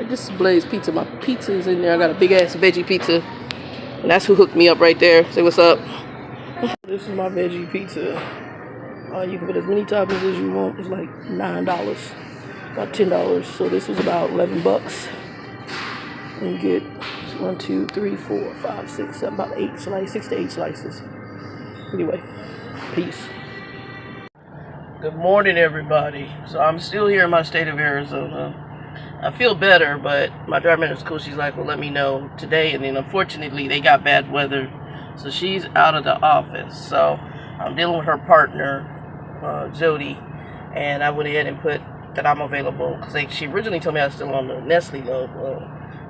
This is Blaze Pizza. My pizza is in there. I got a big ass veggie pizza. And that's who hooked me up right there. Say what's up. This is my veggie pizza. You can put as many toppings as you want. It's like $9. About $10. So this was about 11 bucks. And you get 1, 2, 3, 4, 5, 6, 7, about 8 slices, 6 to 8 slices. Anyway, peace. Good morning, everybody. So I'm still here in my state of Arizona. I feel better, but my driver manager's cool. She's like, well, let me know today. And then unfortunately, they got bad weather. So she's out of the office. So I'm dealing with her partner, Jody. And I went ahead and put that I'm available. Because she originally told me I was still on the Nestle load. Well,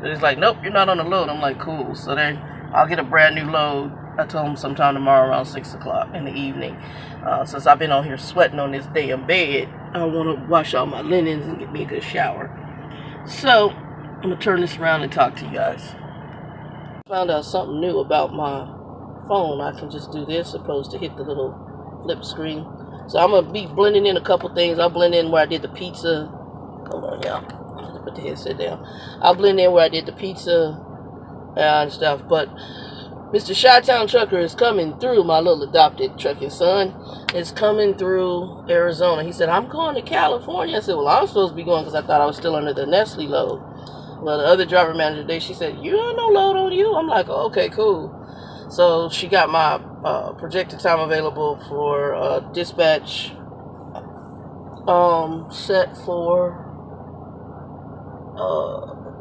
it's like, nope, you're not on the load. I'm like, cool. So then I'll get a brand new load. I told them sometime tomorrow around 6 o'clock in the evening. Since I've been on here sweating on this damn bed, I want to wash all my linens and get me a good shower. So, I'm going to turn this around and talk to you guys. Found out something new about my phone. I can just do this opposed to hit the little flip screen. So, I'm going to be blending in a couple things. I'll blend in where I did the pizza. Hold on, y'all. Put the headset down. I'll blend in where I did the pizza and stuff. But Mr. Chi-Town Trucker is coming through. My little adopted trucking son is coming through Arizona. He said, I'm going to California. I said, well, I'm supposed to be going because I thought I was still under the Nestle load. Well, the other driver manager today, she said, you don't no load on you. I'm like, oh, okay, cool. So she got my projected time available for dispatch set for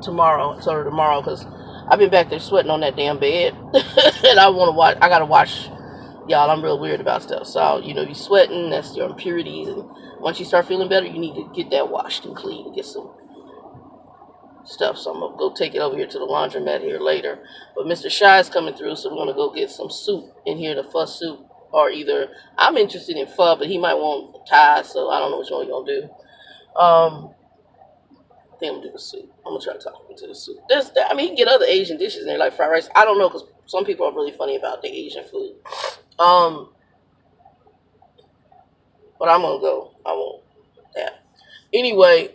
tomorrow. So tomorrow, because I've been back there sweating on that damn bed. And I want to watch. I got to wash. Y'all, I'm real weird about stuff. So, you know, you're sweating. That's your impurities. And once you start feeling better, you need to get that washed and clean. Get some stuff. So I'm going to go take it over here to the laundromat here later. But Mr. Shy is coming through. So we're going to go get some soup in here. The pho soup. Or either, I'm interested in pho, but he might want Thai. So I don't know which one we're going to do. I think I'm gonna do the soup. I'm gonna try to talk him to the soup. I mean, you can get other Asian dishes in there, like fried rice. I don't know, because some people are really funny about the Asian food. But I'm gonna go. I want that. Anyway,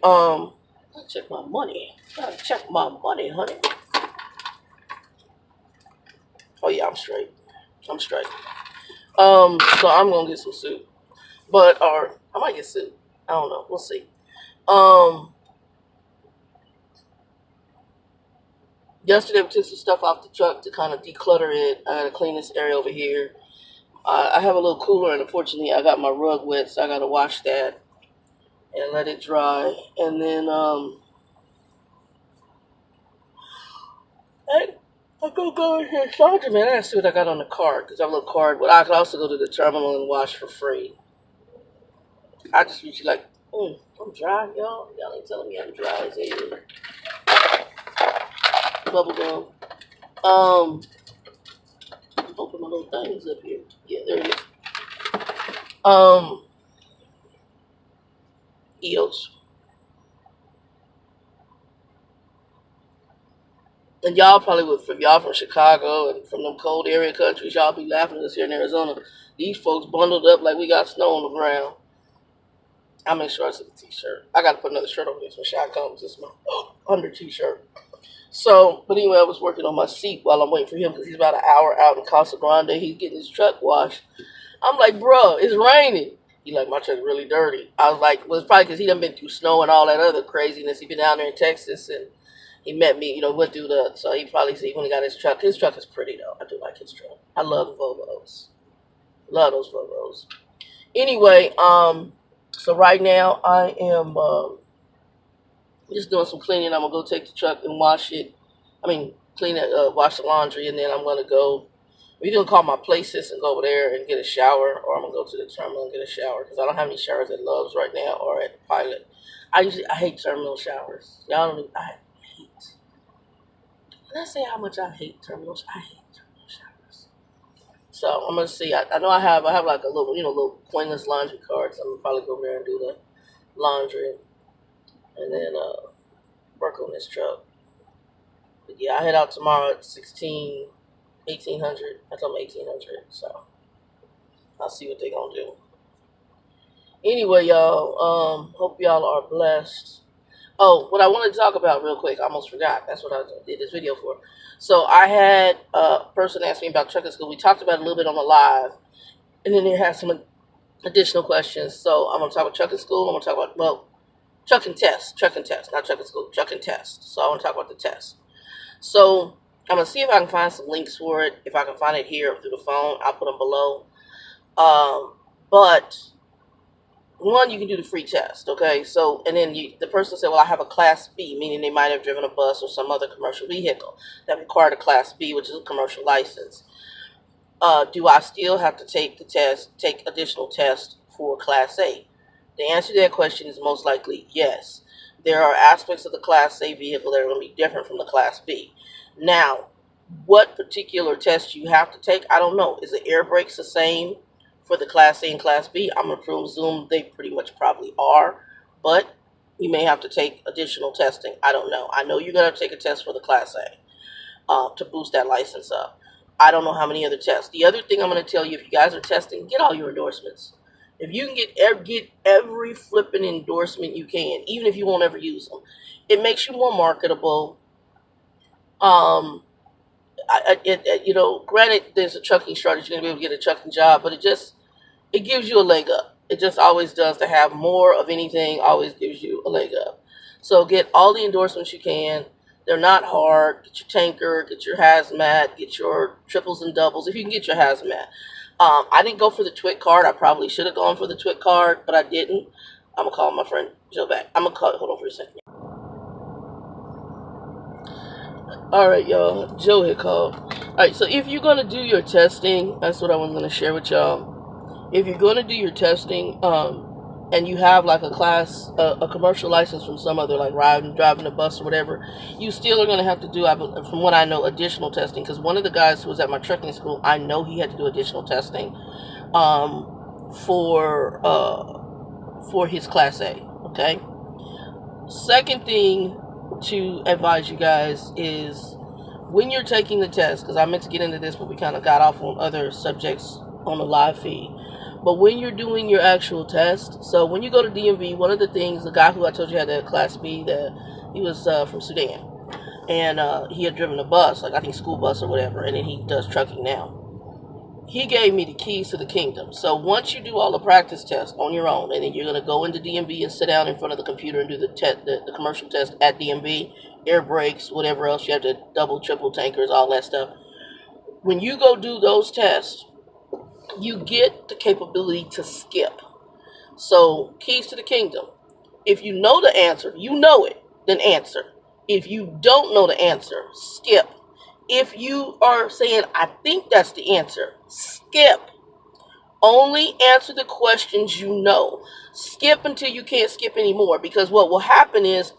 check my money. Gotta check my money, honey. Oh yeah, I'm straight. I'm straight. So I'm gonna get some soup. Or I might get soup. I don't know. We'll see. Yesterday we took some stuff off the truck to kind of declutter it. I gotta clean this area over here. I have a little cooler, and unfortunately I got my rug wet, so I gotta wash that and let it dry. And then I'll go in here and laundry, man. I gotta see what I got on the card, because I have a little card. But I could also go to the terminal and wash for free. I just usually like, I'm dry, y'all. Y'all ain't telling me I'm dry as hell. Bubble gum. Open my little things up here. Yeah, there it is. EOS. And y'all probably would, if y'all from Chicago and from them cold area countries, y'all be laughing at us here in Arizona. These folks bundled up like we got snow on the ground. I'll make sure I see the t-shirt. I got to put another shirt on this when Shaq comes. This is my under t-shirt. So, but anyway, I was working on my seat while I'm waiting for him, because he's about an hour out in Casa Grande. He's getting his truck washed. I'm like, bro, it's raining. He like, my truck's really dirty. I was like, well, it's probably because he done been through snow and all that other craziness. He been down there in Texas, and he met me, went through so he probably said when he got his truck. His truck is pretty, though. I do like his truck. I love the Volvos. Love those Volvos. Anyway, so right now I am just doing some cleaning. I'm going to go take the truck and wash it. Clean it, wash the laundry, and then I'm going to go. We're going to call my places and go over there and get a shower, or I'm going to go to the terminal and get a shower, because I don't have any showers at Love's right now or at Pilot. I hate terminal showers. Y'all don't. I hate. Can I say how much I hate terminals? I hate terminal showers. So I'm going to see. I know I have like a little, little pointless laundry card, so I'm going to probably go over there and do the laundry. And then work on this truck. But yeah, I head out tomorrow at 1800. I told them 1800, so I'll see what they're gonna do. Anyway, y'all, hope y'all are blessed. Oh, what I wanted to talk about real quick, I almost forgot. That's what I did this video for. So I had a person ask me about trucking school. We talked about it a little bit on the live, and then they had some additional questions. So I'm going to talk about trucking school. I'm going to talk about, well, trucking test, not trucking school, trucking test. So I want to talk about the test. So I'm going to see if I can find some links for it. If I can find it here through the phone, I'll put them below. But one, you can do the free test, okay? So, and then the person said, well, I have a Class B, meaning they might have driven a bus or some other commercial vehicle that required a Class B, which is a commercial license. Do I still have to take the test, take additional tests for Class A? The answer to that question is most likely yes. There are aspects of the Class A vehicle that are going to be different from the Class B. Now, what particular test you have to take, I don't know. Is the air brakes the same for the Class A and Class B? I'm going to presume they pretty much probably are, but you may have to take additional testing. I don't know. I know you're going to have to take a test for the Class A to boost that license up. I don't know how many other tests. The other thing I'm going to tell you, if you guys are testing, get all your endorsements. If you can get every flipping endorsement you can, even if you won't ever use them, it makes you more marketable. You know, granted, there's a trucking shortage. You're going to be able to get a trucking job, but it gives you a leg up. It just always does. To have more of anything always gives you a leg up. So get all the endorsements you can. They're not hard. Get your tanker, get your hazmat, get your triples and doubles, if you can get your hazmat. I didn't go for the TWIC card. I probably should have gone for the TWIC card, but I didn't. I'm going to call my friend Joe back. I'm going to call, hold on for a second. Alright, y'all. Joe had called. Alright, so if you're going to do your testing, that's what I was going to share with y'all. If you're going to do your testing, and you have like a commercial license from some other, like driving a bus or whatever, you still are going to have to do, from what I know, additional testing. Because one of the guys who was at my trucking school, I know he had to do additional testing for his Class A. Okay. Second thing to advise you guys is when you're taking the test, because I meant to get into this, but we kind of got off on other subjects on the live feed. But when you're doing your actual test, so when you go to DMV, one of the things, the guy who I told you had that Class B, he was from Sudan, and he had driven a bus, like I think school bus or whatever, and then he does trucking now. He gave me the keys to the kingdom. So once you do all the practice tests on your own, and then you're going to go into DMV and sit down in front of the computer and do the commercial test at DMV, air brakes, whatever else, you have to double, triple tankers, all that stuff. When you go do those tests, you get the capability to skip. So, keys to the kingdom. If you know the answer, you know it, then answer. If you don't know the answer, skip. If you are saying, I think that's the answer, skip. Only answer the questions you know. Skip until you can't skip anymore. Because what will happen is,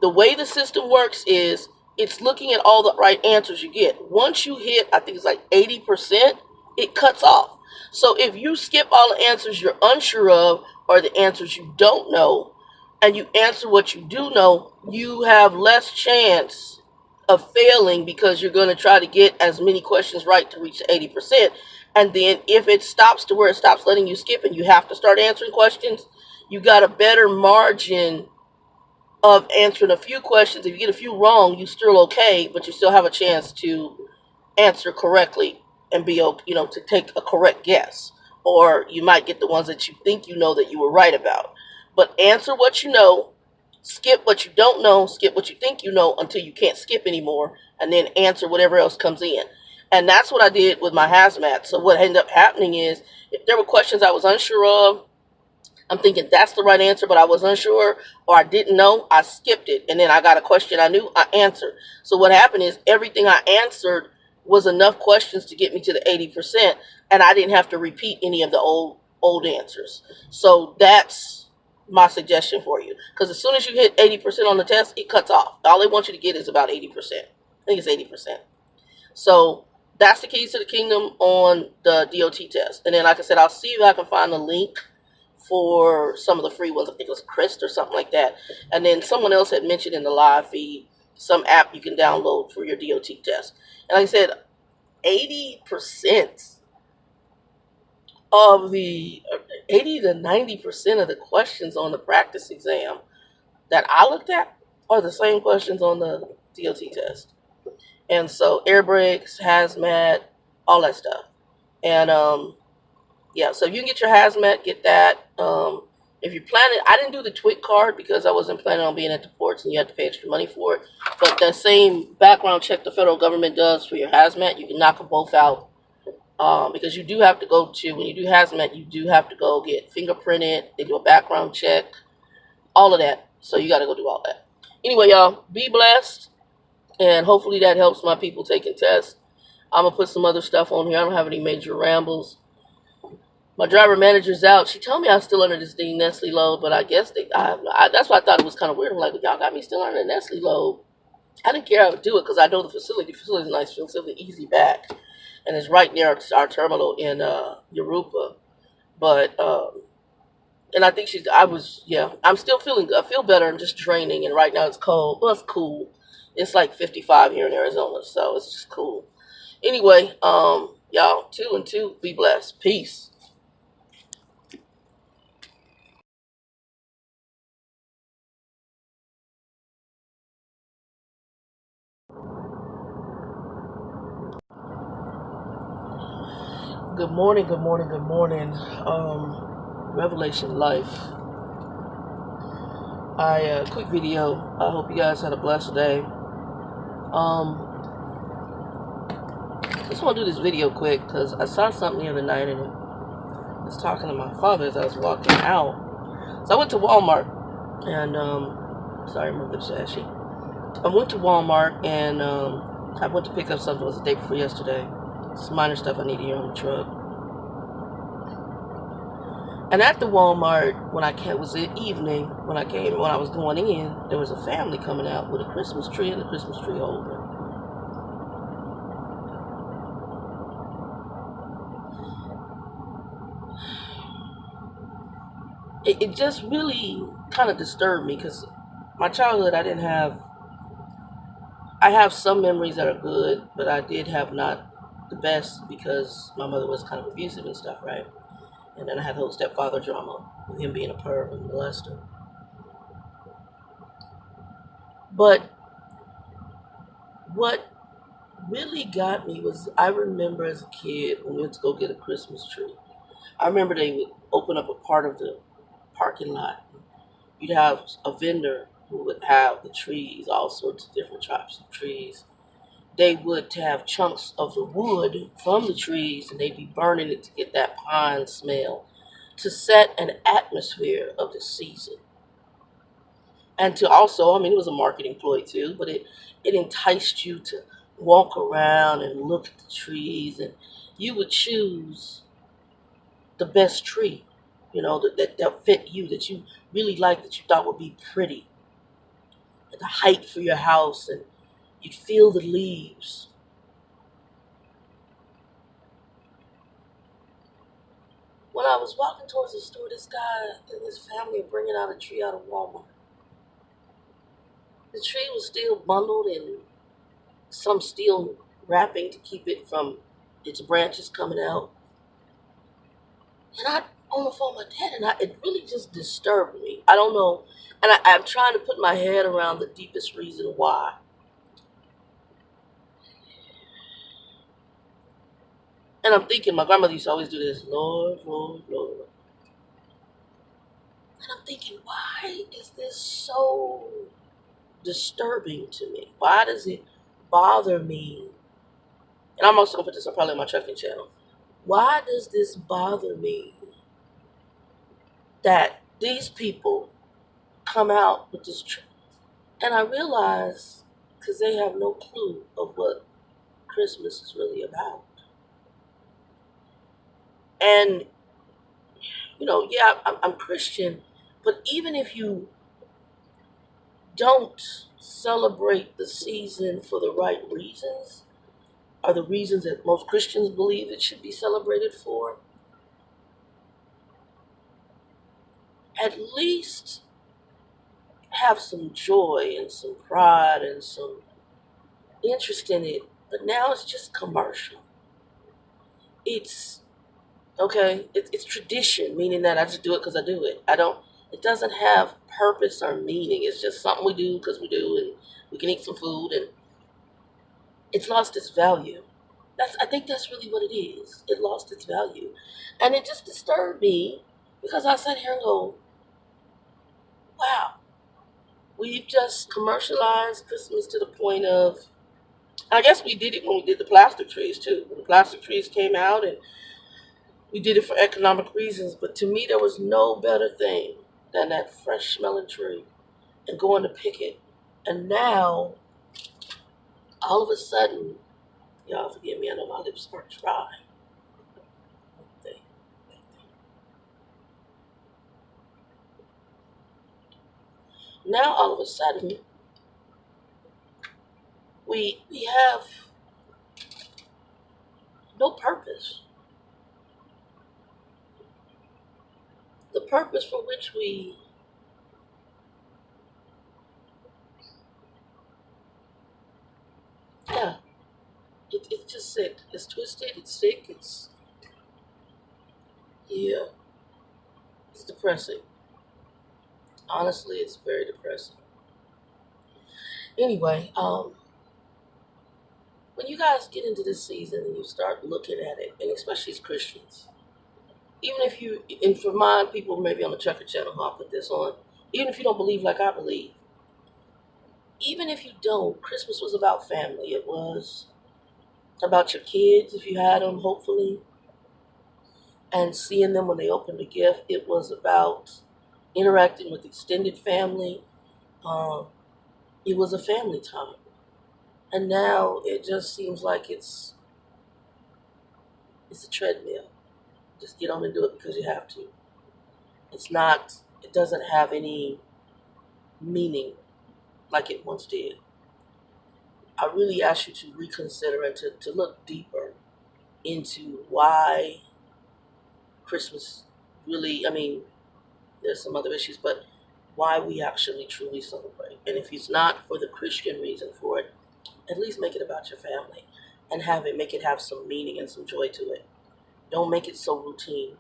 the way the system works is, it's looking at all the right answers you get. Once you hit, I think it's like 80%, it cuts off. So if you skip all the answers you're unsure of, or the answers you don't know, and you answer what you do know, you have less chance of failing, because you're going to try to get as many questions right to reach the 80%. And then if it stops to where it stops letting you skip and you have to start answering questions, you got a better margin of answering a few questions. If you get a few wrong, you're still okay, but you still have a chance to answer correctly and be, you know, to take a correct guess. Or you might get the ones that you think you know that you were right about. But answer what you know, skip what you don't know, skip what you think you know until you can't skip anymore, and then answer whatever else comes in. And that's what I did with my hazmat. So what ended up happening is, if there were questions I was unsure of, I'm thinking that's the right answer, but I was unsure, or I didn't know, I skipped it. And then I got a question I knew, I answered. So what happened is, everything I answered was enough questions to get me to the 80%, and I didn't have to repeat any of the old answers. So that's my suggestion for you. Because as soon as you hit 80% on the test, it cuts off. All they want you to get is about 80%. I think it's 80%. So that's the keys to the kingdom on the DOT test. And then, like I said, I'll see if I can find a link for some of the free ones. I think it was Christ or something like that. And then someone else had mentioned in the live feed some app you can download for your DOT test. And like I said, 80% of the 80 to 90% of the questions on the practice exam, that I looked at are the same questions on the DOT test. And so air brakes, hazmat, all that stuff. And yeah, so you can get your hazmat, get that. If you're planning, I didn't do the TWIC card because I wasn't planning on being at the ports and you have to pay extra money for it. But that same background check the federal government does for your hazmat, you can knock them both out. Because you do have to go to, when you do hazmat, you do have to go get fingerprinted, they do a background check, all of that. So you got to go do all that. Anyway, y'all, be blessed. And hopefully that helps my people taking tests. I'm going to put some other stuff on here. I don't have any major rambles. My driver manager's out. She told me I was still under this dang Nestle load, but I guess that's why I thought it was kind of weird. I'm like, y'all got me still under the Nestle load. I didn't care how to do it because I know the facility. The facility is a nice facility, easy back. And it's right near our terminal in Europa. But, and I think I'm still feeling good. I feel better. I'm just draining. And right now it's cold. Well, it's cool. It's like 55 here in Arizona, so it's just cool. Anyway, y'all, 2 and 2, be blessed. Peace. Good morning, good morning, good morning. Revelation Life. Quick video. I hope you guys had a blessed day. Just want to do this video quick because I saw something the other night and I was talking to my father as I was walking out. So I went to Walmart and sorry, I'm a bit ashy. I went to Walmart and I went to pick up something. It was the day before yesterday. Some minor stuff I need here on the truck. And at the Walmart, when it was the evening, when I was going in, there was a family coming out with a Christmas tree and a Christmas tree holder. It just really kind of disturbed me because my childhood, I have some memories that are good, but I did have not the best because my mother was kind of abusive and stuff, right? And then I had the whole stepfather drama with him being a perv and molester. But what really got me was I remember as a kid when we went to go get a Christmas tree. I remember they would open up a part of the parking lot. You'd have a vendor who would have the trees, all sorts of different types of trees. They would have chunks of the wood from the trees and they'd be burning it to get that pine smell, to set an atmosphere of the season. And to also, it was a marketing ploy too, but it enticed you to walk around and look at the trees, and you would choose the best tree, that fit you, that you really liked, that you thought would be pretty, at the height for your house, and you'd feel the leaves. When I was walking towards the store, this guy and his family were bringing out a tree out of Walmart. The tree was still bundled in some steel wrapping to keep it from its branches coming out. And I on the phone with my dad, and it really just disturbed me. I don't know. And I'm trying to put my head around the deepest reason why. And I'm thinking, my grandmother used to always do this, Lord, Lord, Lord. And I'm thinking, why is this so disturbing to me? Why does it bother me? And I'm also going to put this on probably on my trucking channel. Why does this bother me that these people come out with this tree? And I realize, because they have no clue of what Christmas is really about. And, I'm Christian, but even if you don't celebrate the season for the right reasons, are the reasons that most Christians believe it should be celebrated for, at least have some joy and some pride and some interest in it. But now it's just commercial. It's okay. It's tradition, meaning that I just do it because I do it. It doesn't have purpose or meaning. It's just something we do because we do, and we can eat some food, and it's lost its value. I think that's really what it is. It lost its value. And it just disturbed me because I sat here and go, wow, we've just commercialized Christmas to the point of, I guess we did it when we did the plastic trees too. When the plastic trees came out, and we did it for economic reasons. But to me, there was no better thing than that fresh smelling tree and going to pick it. And now, all of a sudden, y'all forgive me, I know my lips are dry. Now, all of a sudden, we have no purpose. The purpose for which it's just sick. It's twisted, it's sick, it's depressing. Honestly, it's very depressing. Anyway, when you guys get into this season and you start looking at it, and especially as Christians, even if you, and for my people maybe on the Trucker channel, I'll put this on, even if you don't believe like I believe, even if you don't, Christmas was about family. It was about your kids, if you had them, hopefully, and seeing them when they opened a gift. It was about interacting with extended family. It was a family time. And now it just seems like it's a treadmill. Just get on and do it because you have to. It doesn't have any meaning like it once did. I really ask you to reconsider and to look deeper into why Christmas really, I mean, there's some other issues, but why we actually truly celebrate. And if it's not for the Christian reason for it, at least make it about your family and make it have some meaning and some joy to it. Don't make it so routine.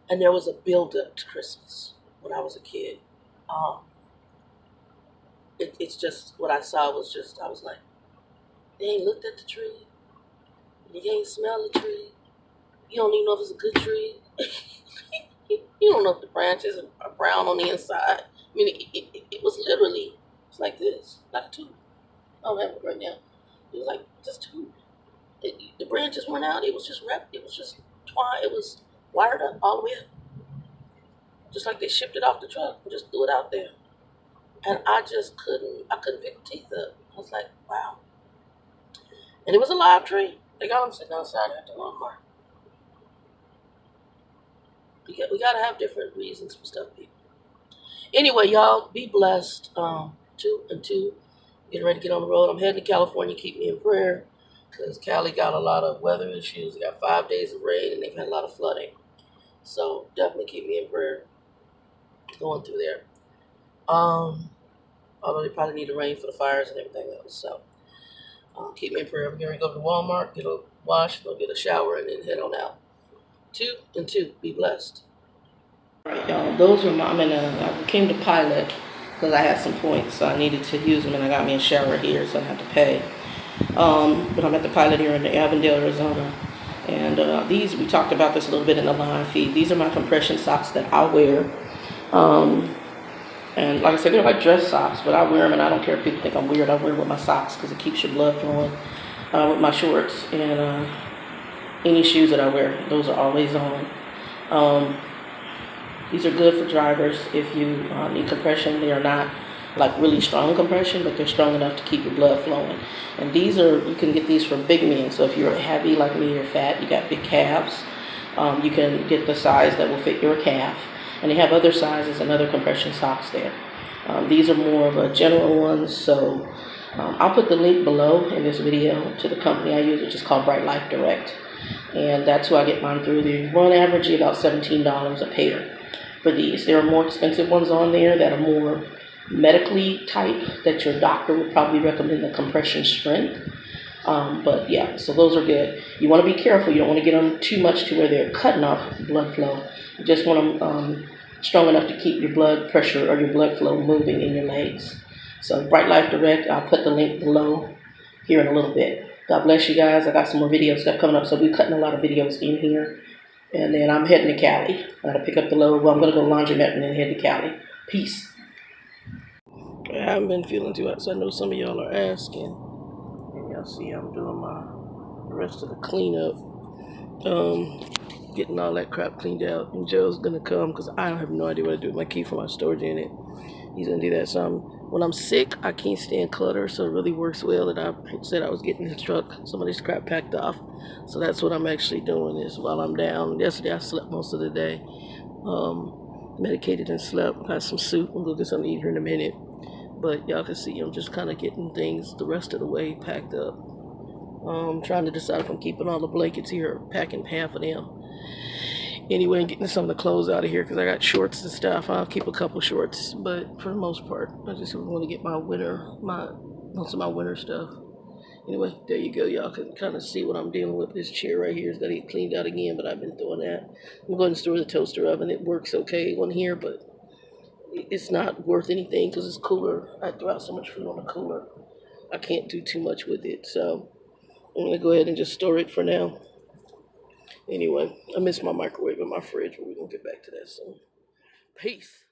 And there was a build-up to Christmas when I was a kid. It's just, what I saw was just, I was like, they ain't looked at the tree. You ain't smelled the tree. You don't even know if it's a good tree. You don't know if the branches are brown on the inside. I mean, it was literally, it's like this, like a tube. I don't have it right now. It was like just tube. The branches went out. It was just wrapped. It was just twine. It was wired up all the way up. Just like they shipped it off the truck and just threw it out there. And I couldn't pick the teeth up. I was like, wow. And it was a live tree. They got them sitting outside at the Walmart. We got to have different reasons for stuff, people. Anyway, y'all, be blessed. Getting ready to get on the road. I'm heading to California. Keep me in prayer because Cali got a lot of weather issues. They got 5 days of rain, and they've had a lot of flooding. So definitely keep me in prayer going through there. Although they probably need the rain for the fires and everything else. So keep me in prayer. I'm going to go to Walmart, get a wash, go get a shower, and then head on out. 2 be blessed. All right, y'all. Those were I came to Pilot because I had some points, so I needed to use them, and I got me a shower here, so I had to pay. But I'm at the Pilot here in Avondale, Arizona. And these, we talked about this a little bit in the live feed. These are my compression socks that I wear. And like I said, they're like dress socks, but I wear them, and I don't care if people think I'm weird. I wear them with my socks because it keeps your blood flowing. With my shorts and any shoes that I wear, those are always on. These are good for drivers if you need compression. They are not like really strong compression, but they're strong enough to keep your blood flowing. And these you can get these for big men. So if you're heavy like me, you're fat, you got big calves, you can get the size that will fit your calf. And they have other sizes and other compression socks there. These are more of a general ones, so I'll put the link below in this video to the company I use, which is called Bright Life Direct. And that's who I get mine through. They run averagely about $17 a pair for these. There are more expensive ones on there that are more medically type that your doctor would probably recommend the compression strength. But yeah, so those are good. You want to be careful. You don't want to get them too much to where they're cutting off blood flow. You just want them strong enough to keep your blood pressure or your blood flow moving in your legs. So Bright Life Direct, I'll put the link below here in a little bit. God bless you guys. I got some more video stuff coming up, so we're cutting a lot of videos in here. And then I'm heading to Cali. I gotta pick up the load. Well, I'm gonna go laundromat and then head to Cali. Peace. I haven't been feeling too hot, so I know some of y'all are asking. And y'all see I'm doing the rest of the cleanup. Getting all that crap cleaned out. And Joe's gonna come because I have no idea what to do with my key for my storage unit. He's gonna do that. So when I'm sick, I can't stand clutter, so it really works well that I said I was getting the truck, some of this crap packed off. So that's what I'm actually doing is while I'm down. Yesterday I slept most of the day. Medicated and slept. Got some soup. I'm gonna get something to eat here in a minute. But y'all can see I'm just kind of getting things the rest of the way packed up. Trying to decide if I'm keeping all the blankets here or packing half of them. Anyway, and getting some of the clothes out of here because I got shorts and stuff. I'll keep a couple shorts, but for the most part, I just want to get most of my winter stuff. Anyway, there you go. Y'all can kind of see what I'm dealing with. This chair right here is going to get cleaned out again, but I've been doing that. I'm going to store the toaster oven. It works okay on here, but it's not worth anything because it's cooler. I throw out so much food on the cooler. I can't do too much with it, so I'm going to go ahead and just store it for now. Anyway, I miss my microwave and my fridge, but we're going to get back to that soon. Peace.